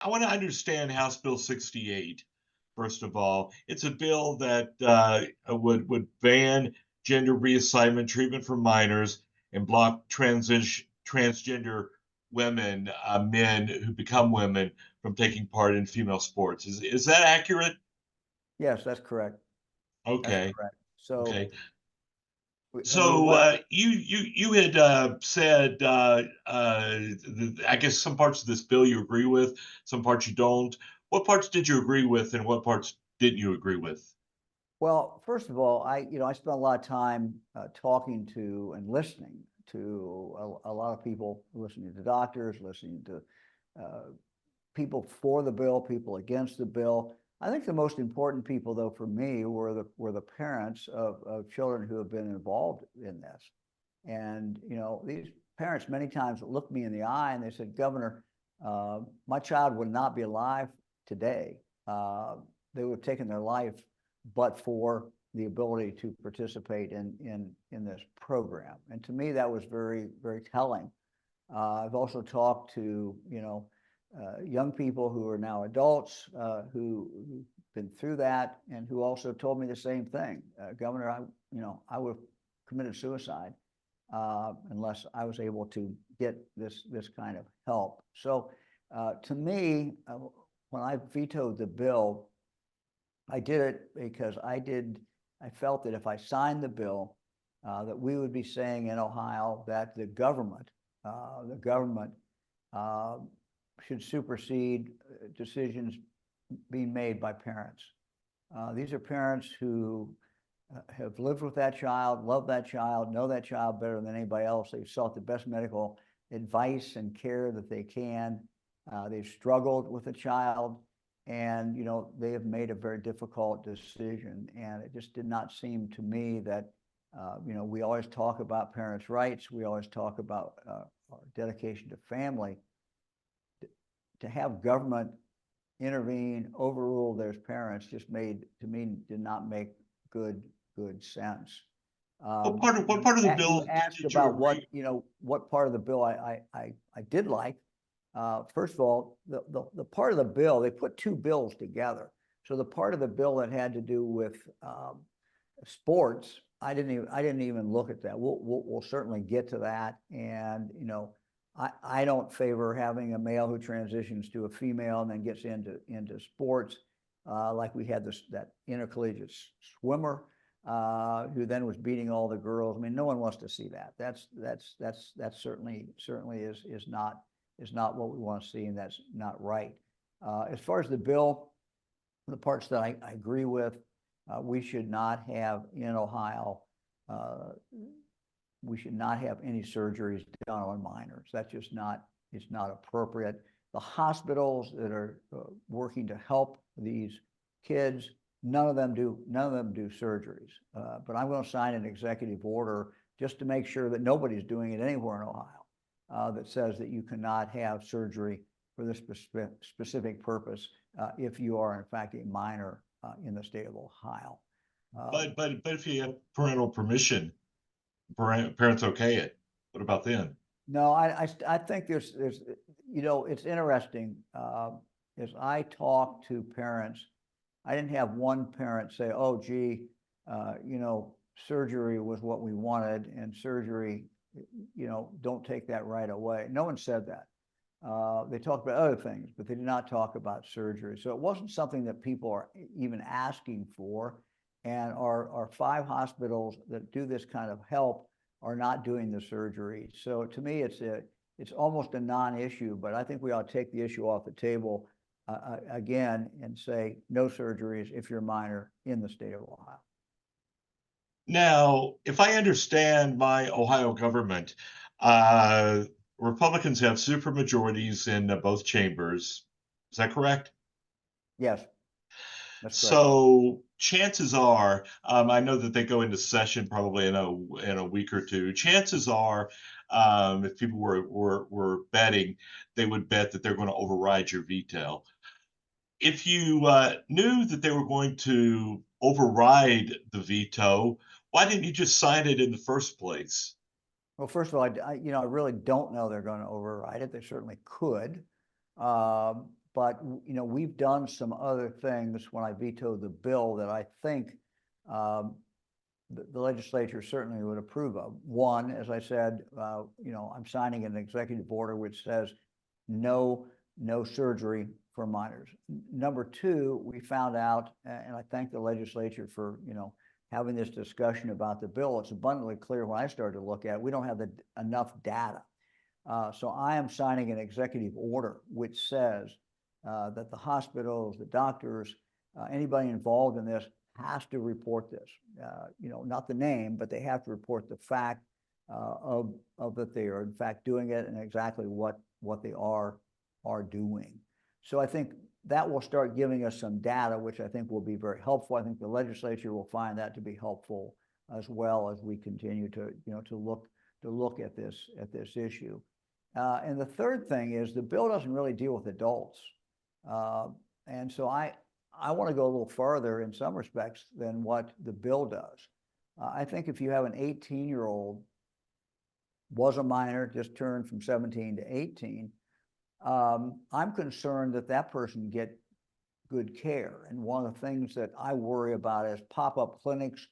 I want to understand House Bill 68. First of all, it's a bill that would ban gender reassignment treatment for minors and block transgender women, men who become women, from taking part in female sports. Is that accurate? Yes, that's correct. That's Okay, correct. So, okay. and we So went, you had said I guess some parts of this bill you agree with, some parts you don't. What parts did you agree with, and what parts didn't you agree with? well, first of all, I spent a lot of time talking to and listening to a lot of people, listening to doctors, listening to uh, people for the bill, people against the bill. I think the most important people, though, for me were the parents of children who have been involved in this. And these parents many times looked me in the eye and they said, "Governor, my child would not be alive today. Uh, they would have taken their life, but for the ability to participate in this program." And to me, that was very very telling. I've also talked to young people who are now adults who've been through that and who also told me the same thing. Governor, I would have committed suicide unless I was able to get this kind of help. So to me, when I vetoed the bill, I did it because I felt that if I signed the bill, that we would be saying in Ohio that the government uh, should supersede decisions being made by parents. These are parents who have lived with that child, love that child, know that child better than anybody else. They've sought the best medical advice and care that they can. They've struggled with the child, and they have made a very difficult decision. And it just did not seem to me that we always talk about parents' rights. We always talk about our dedication to family. To have government intervene, overrule those parents just made to me did not make good sense. What part of the You bill asked did you about agree? what part of the bill I did like. First of all, the part of the bill, they put two bills together. So the part of the bill that had to do with sports, I didn't even look at that. We'll certainly get to that. And I don't favor having a male who transitions to a female and then gets into sports, like we had that intercollegiate swimmer who then was beating all the girls. I mean, no one wants to see that. That's certainly is not what we want to see, and that's not right. As far as the bill, the parts that I agree with, we should not have in Ohio. We should not have any surgeries done on minors. That's just not, it's not appropriate. The hospitals that are working to help these kids, none of them do surgeries. But I'm going to sign an executive order just to make sure that nobody's doing it anywhere in Ohio that says that you cannot have surgery for this specific purpose if you are in fact a minor in the state of Ohio. But if you have parental permission, parents okay it. What about then? No, I think there's it's interesting. As I talk to parents, I didn't have one parent say, "Oh, gee, surgery was what we wanted, and surgery, don't take that right away." No one said that. They talked about other things, but they did not talk about surgery. So it wasn't something that people are even asking for. And our five hospitals that do this kind of help are not doing the surgery. So to me, it's almost a non-issue. But I think we ought to take the issue off the table again and say no surgeries if you're a minor in the state of Ohio. Now, if I understand my Ohio government, uh, Republicans have supermajorities in both chambers. Is that correct? Yes, that's correct. So chances are, I know that they go into session probably in a week or two. Chances are, if people were betting, they would bet that they're going to override your veto. If you knew that they were going to override the veto, why didn't you just sign it in the first place? Well, first of all, I really don't know they're going to override it. They certainly could. but we've done some other things when I vetoed the bill that I think the legislature certainly would approve of. One, as I said, I'm signing an executive order which says no surgery for minors. Number two, we found out, and I thank the legislature for having this discussion about the bill. It's abundantly clear when I started to look at it, we don't have enough data. So I am signing an executive order which says that the hospitals, the doctors, anybody involved in this has to report this. Not the name, but they have to report the fact of that they are in fact doing it and exactly what they are doing. So I think that will start giving us some data, which I think will be very helpful. I think the legislature will find that to be helpful as well as we continue to look at this issue. And the third thing is the bill doesn't really deal with adults, and so I want to go a little further in some respects than what the bill does. I think if you have an 18-year-old, was a minor, just turned from 17 to 18, I'm concerned that that person get good care. And one of the things that I worry about is pop-up clinics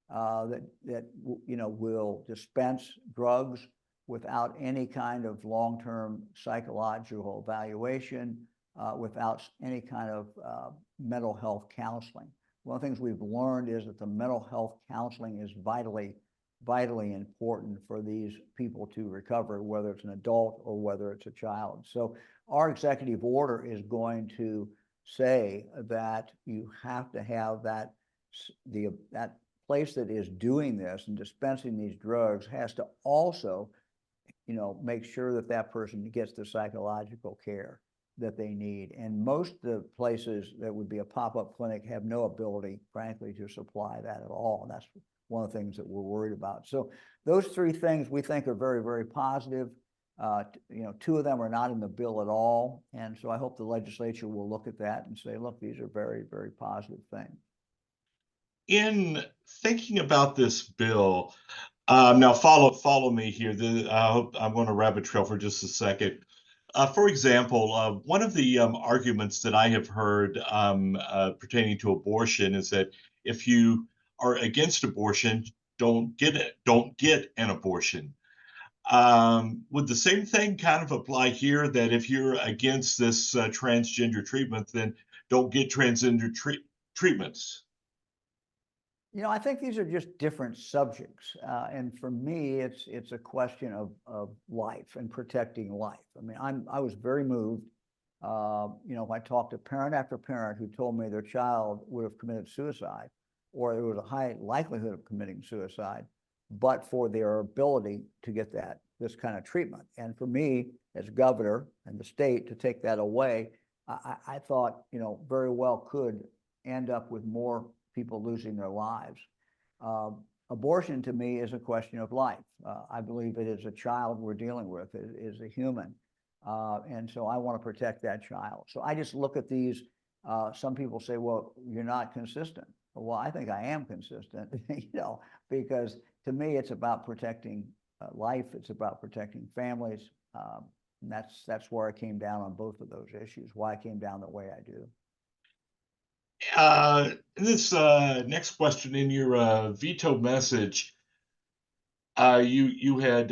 that will dispense drugs without any kind of long-term psychological evaluation, without any kind of mental health counseling. One of the things we've learned is that the mental health counseling is vitally important for these people to recover, whether it's an adult or whether it's a child. So our executive order is going to say that you have to have that place that is doing this and dispensing these drugs has to also, make sure that that person gets the psychological care that they need. And most of the places that would be a pop-up clinic have no ability, frankly, to supply that at all. And that's one of the things that we're worried about. So those three things we think are very, very positive. Two of them are not in the bill at all. And so I hope the legislature will look at that and say, look, these are very, very positive things. In thinking about this bill, now follow me here. I hope I'm going to rabbit trail for just a second. For example, one of the arguments that I have heard pertaining to abortion is that if you are against abortion, don't get an abortion. Would the same thing kind of apply here, that if you're against this transgender treatment, then don't get transgender treatments? I think these are just different subjects. And for me, it's a question of life and protecting life. I mean, I was very moved. I talked to parent after parent who told me their child would have committed suicide, or there was a high likelihood of committing suicide, but for their ability to get this kind of treatment. And for me, as governor and the state, to take that away, I thought, very well could end up with more people losing their lives. Abortion to me is a question of life. I believe it is a child we're dealing with. It is a human. And so I want to protect that child. So I just look at these. Some people say, well, you're not consistent. Well, I think I am consistent, because to me, it's about protecting life. It's about protecting families. And that's where I came down on both of those issues, why I came down the way I do. This next question, in your veto message, you had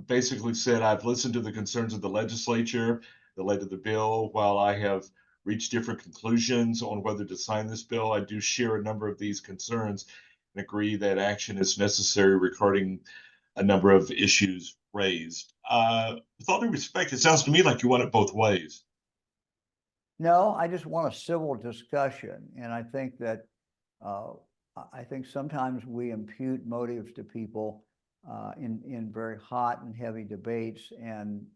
basically said, I've listened to the concerns of the legislature that led to the bill. While I have reached different conclusions on whether to sign this bill, I do share a number of these concerns and agree that action is necessary regarding a number of issues raised. With all due respect, it sounds to me like you want it both ways. No, I just want a civil discussion. And I think that sometimes we impute motives to people in very hot and heavy debates. And,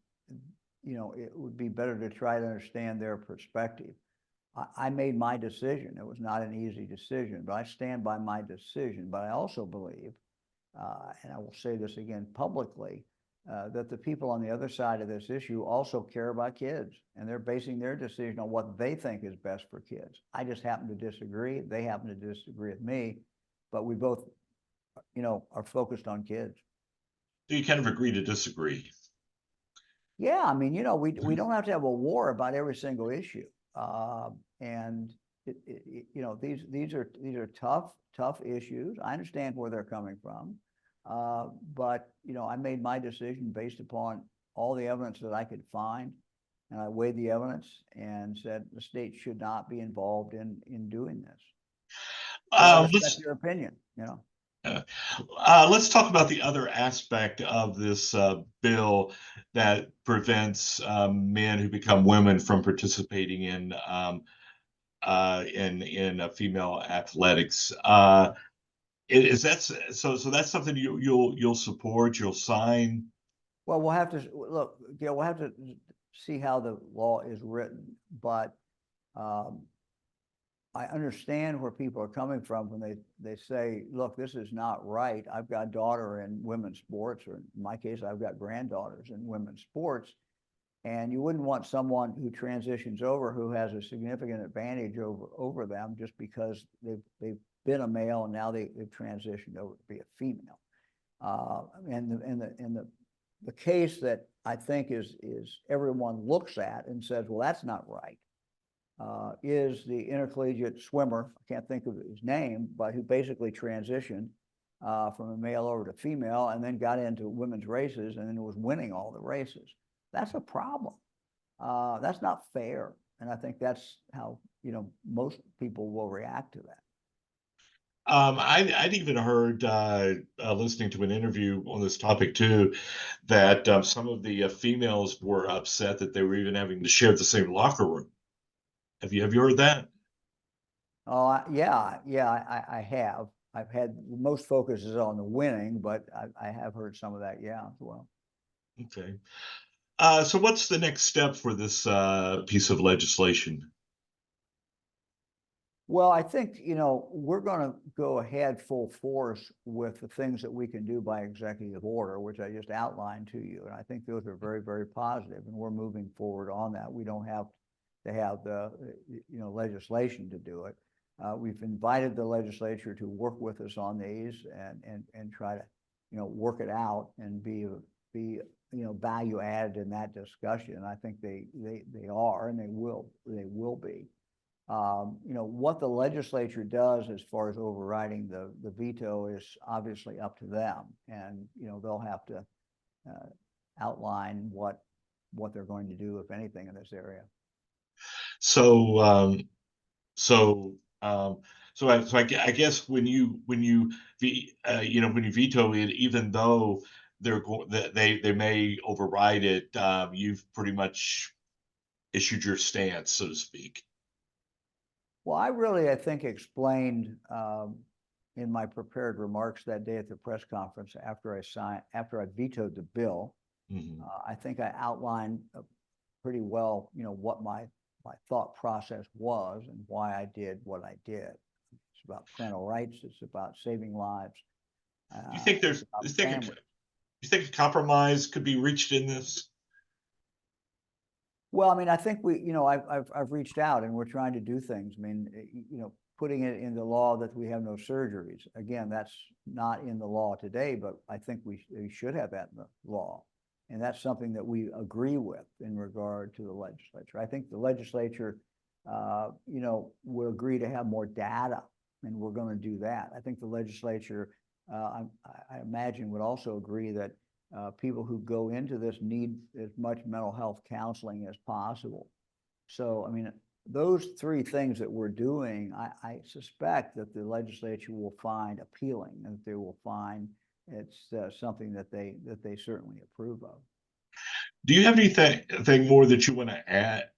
it would be better to try to understand their perspective. I made my decision. It was not an easy decision, but I stand by my decision. But I also believe, and I will say this again publicly, that the people on the other side of this issue also care about kids, and they're basing their decision on what they think is best for kids. I just happen to disagree. They happen to disagree with me, but we both, are focused on kids. So you kind of agree to disagree. Yeah, I mean, we don't have to have a war about every single issue. And these are tough issues. I understand where they're coming from. But I made my decision based upon all the evidence that I could find. And I weighed the evidence and said the state should not be involved in doing this. But I respect Let's your opinion. uh, let's talk about the other aspect of this bill that prevents men who become women from participating in female athletics. Is that so? So that's something you'll support. You'll sign. Well, we'll have to look. We'll have to see how the law is written, but um, I understand where people are coming from when they say, "Look, this is not right. I've got a daughter in women's sports, or in my case, I've got granddaughters in women's sports." And you wouldn't want someone who transitions over who has a significant advantage over them just because they've been a male and now they've transitioned over to be a female. And the case that I think is everyone looks at and says, well, that's not right, is the intercollegiate swimmer. I can't think of his name, but who basically transitioned from a male over to female and then got into women's races and then was winning all the races. That's a problem. That's not fair. And I think that's how, most people will react to that. I'd even heard, listening to an interview on this topic too, that some of the females were upset that they were even having to share the same locker room. Have you heard that? Oh, yeah, I have. I've had most focus is on the winning, but I have heard some of that, yeah, as well. Okay. So what's the next step for this piece of legislation? Well, I think, we're going to go ahead full force with the things that we can do by executive order, which I just outlined to you. And I think those are very, very positive, and we're moving forward on that. We don't have to have the, legislation to do it. We've invited the legislature to work with us on these and try to, work it out and be value added in that discussion. And I think they are, and they will be. What the legislature does as far as overriding the veto is obviously up to them, and they'll have to outline what they're going to do, if anything, in this area. So so I guess when you veto it, even though that they may override it, you've pretty much issued your stance, so to speak. Well, I think explained in my prepared remarks that day at the press conference after I vetoed the bill. Mhm. I think I outlined pretty well, what my thought process was and why I did what I did. It's about parental rights. It's about saving lives. Do you think It's about family. you think a compromise could be reached in this? Well, I mean, I think I've reached out and we're trying to do things. I mean, putting it in the law that we have no surgeries. Again, that's not in the law today, but I think we should have that in the law. And that's something that we agree with in regard to the legislature. I think the legislature, will agree to have more data, and we're going to do that. I think the legislature, I imagine, would also agree that people who go into this need as much mental health counseling as possible. So, I mean, those three things that we're doing, I suspect that the legislature will find appealing, and that they will find it's something that they certainly approve of. Do you have anything more that you want to add?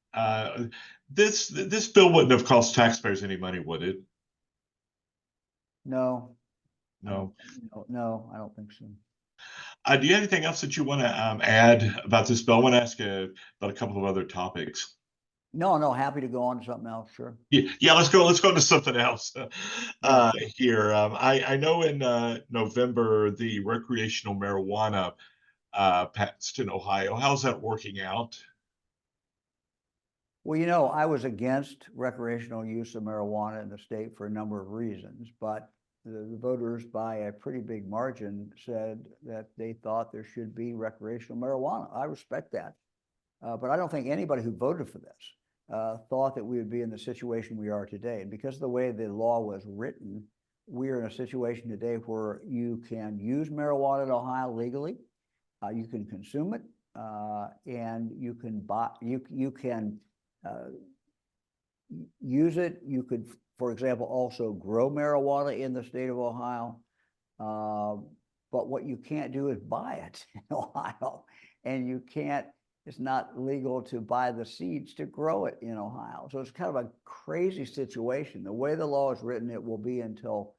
This bill wouldn't have cost taxpayers any money, would it? No, No. no, I don't think so. Do you have anything else that you want to add about this bill? I want to ask you about a couple of other topics. No, happy to go on to something else. Sure. Yeah, let's go. Let's go to something else Yeah, sure. here. I know in November the recreational marijuana passed in Ohio. How's that working out? Well, I was against recreational use of marijuana in the state for a number of reasons, but the voters by a pretty big margin said that they thought there should be recreational marijuana. I respect that. But I don't think anybody who voted for this thought that we would be in the situation we are today. And because of the way the law was written, we are in a situation today where you can use marijuana in Ohio legally, you can consume it, and you can buy, you can use it. You could, for example, also grow marijuana in the state of Ohio. But what you can't do is buy it in Ohio, and you can't, it's not legal to buy the seeds to grow it in Ohio. So it's kind of a crazy situation. The way the law is written, it will be until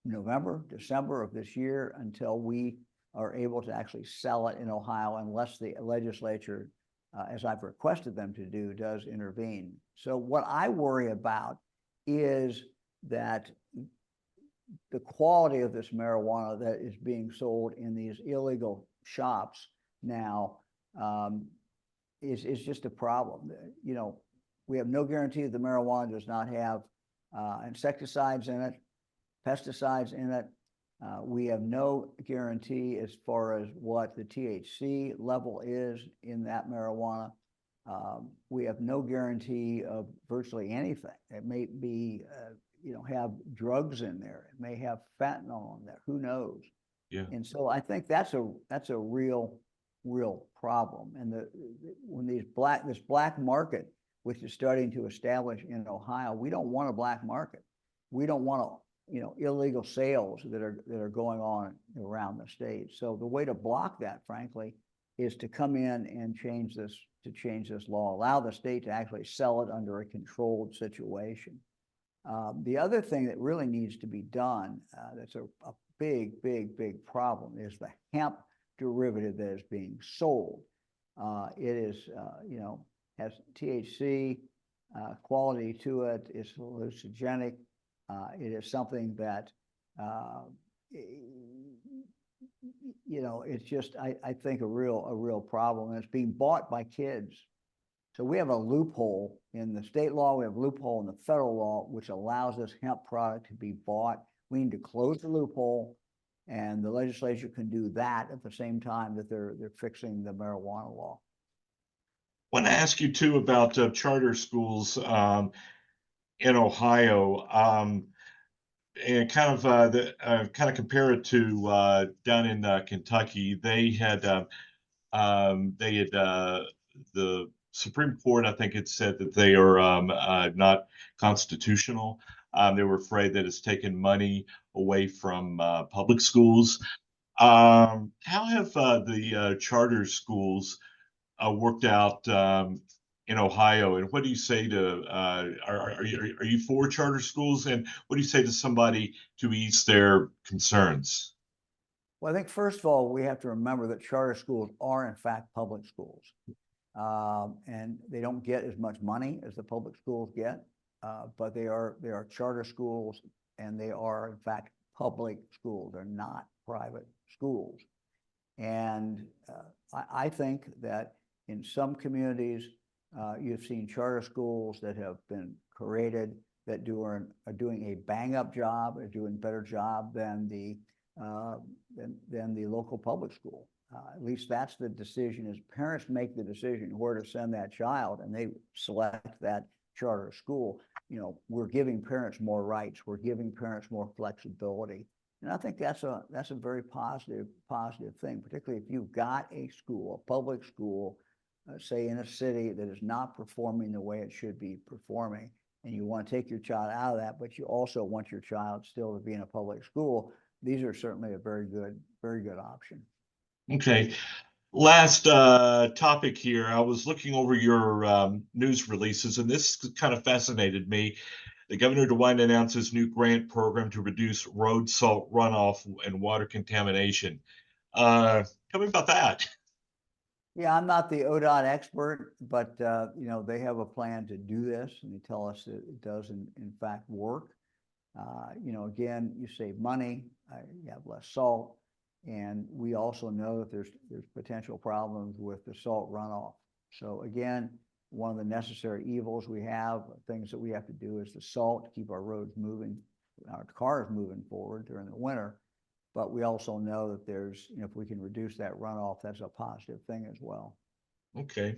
November, December of this year until we are able to actually sell it in Ohio, unless the legislature, as I've requested them to do, does intervene. So what I worry about is that the quality of this marijuana that is being sold in these illegal shops now is just a problem. You know, we have no guarantee that the marijuana does not have insecticides in it, pesticides in it. We have no guarantee as far as what the THC level is in that marijuana. We have no guarantee of virtually anything. It may be, you know, have drugs in there. It may have fentanyl in there. Who knows? Yeah. And so I think that's a real problem. And when this black market, which is starting to establish in Ohio, we don't want a black market. We don't want you know, illegal sales that are going on around the state. So the way to block that, frankly, is to come in and change this law, allow the state to actually sell it under a controlled situation. The other thing that really needs to be done, that's a big problem, is the hemp derivative that is being sold. It is, you know, has THC quality to it. It's hallucinogenic. It is something that, you know, it's just, I think a real problem, and it's being bought by kids. So we have a loophole in the state law, we have a loophole in the federal law, which allows this hemp product to be bought. We need to close the loophole, and the legislature can do that at the same time that they're fixing the marijuana law. I want to ask you too about charter schools in Ohio, and kind of kind of compare it to down in Kentucky. They had the Supreme Court, I think it said that they are not constitutional. They were afraid that it's taken money away from public schools. How have the charter schools worked out in Ohio? And what do you say to are you for charter schools? And what do you say to somebody to ease their concerns? Well, I think first of all, we have to remember that charter schools are in fact public schools. And they don't get as much money as the public schools get, but they are charter schools, and they are in fact public schools. They're not private schools. And I think that in some communities, you've seen charter schools that have been created that are doing a bang-up job, are doing a better job than the local public school. At least that's the decision, is parents make the decision where to send that child, and they select that charter school. You know, we're giving parents more rights. We're giving parents more flexibility. And I think that's a very positive thing, particularly if you've got a school, a public school, say in a city that is not performing the way it should be performing, and you want to take your child out of that, but you also want your child still to be in a public school. These are certainly a very good option. Okay. Last topic here. I was looking over your news releases, and this kind of fascinated me. The Governor DeWine announces new grant program to reduce road salt runoff and water contamination. Tell me about that. Yeah, I'm not the ODOT expert, but you know, they have a plan to do this, and they tell us that it does in fact work. You know, again, you save money, you have less salt, and we also know that there's potential problems with the salt runoff. So again, one of the necessary evils we have, things that we have to do, is the salt to keep our roads moving, our cars moving forward during the winter. But we also know that there's, you know, if we can reduce that runoff, that's a positive thing as well. Okay.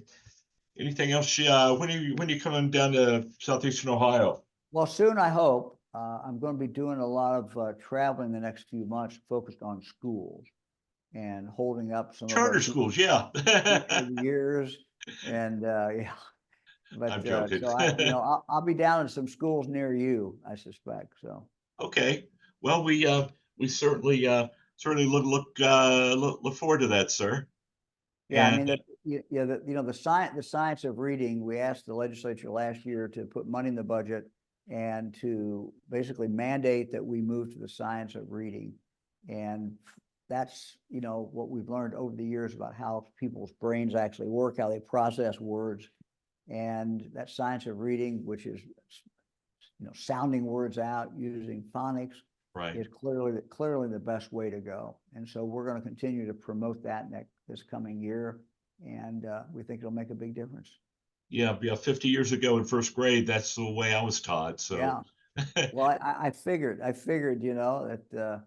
Anything else? When are you coming down to Southeastern Ohio? Well, soon, I hope. I'm going to be doing a lot of traveling the next few months, focused on schools and holding up some of our Charter schools schools, yeah. over the years. And yeah, I'm but joking. so I'll be down in some schools near you, I suspect. So Okay. Well, we certainly look forward to that, sir. yeah, I And mean the science of reading. We asked the legislature last year to put money in the budget and to basically mandate that we move to the science of reading, and that's what we've learned over the years about how people's brains actually work, how they process words, and that science of reading, which is sounding words out using phonics, right. is clearly the best way to go. And so we're going to continue to promote that this coming year, and we think it'll make a big difference. Yeah, 50 years ago in first grade, that's the way I was taught. So Yeah. Well, I figured, that,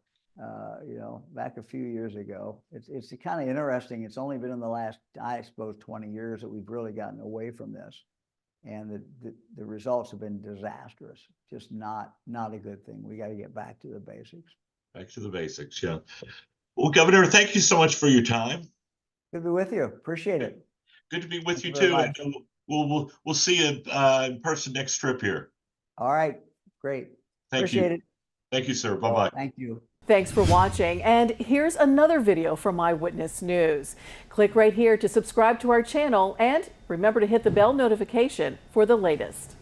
back a few years ago, it's kind of interesting. It's only been in the last, I suppose, 20 years that we've really gotten away from this. And the results have been disastrous, just not a good thing. We got to get back to the basics. back to the basics. Yeah. Well, Governor, thank you so much for your time. Good to be with you. Appreciate it. Good to be with Thank you you very too. much. And we'll see you in person next trip here. All right. Great. Thank you. Appreciate it. Thank you, sir. Well, Bye-bye. thank you. Thanks for watching, and here's another video from Eyewitness News. Click right here to subscribe to our channel, and remember to hit the bell notification for the latest.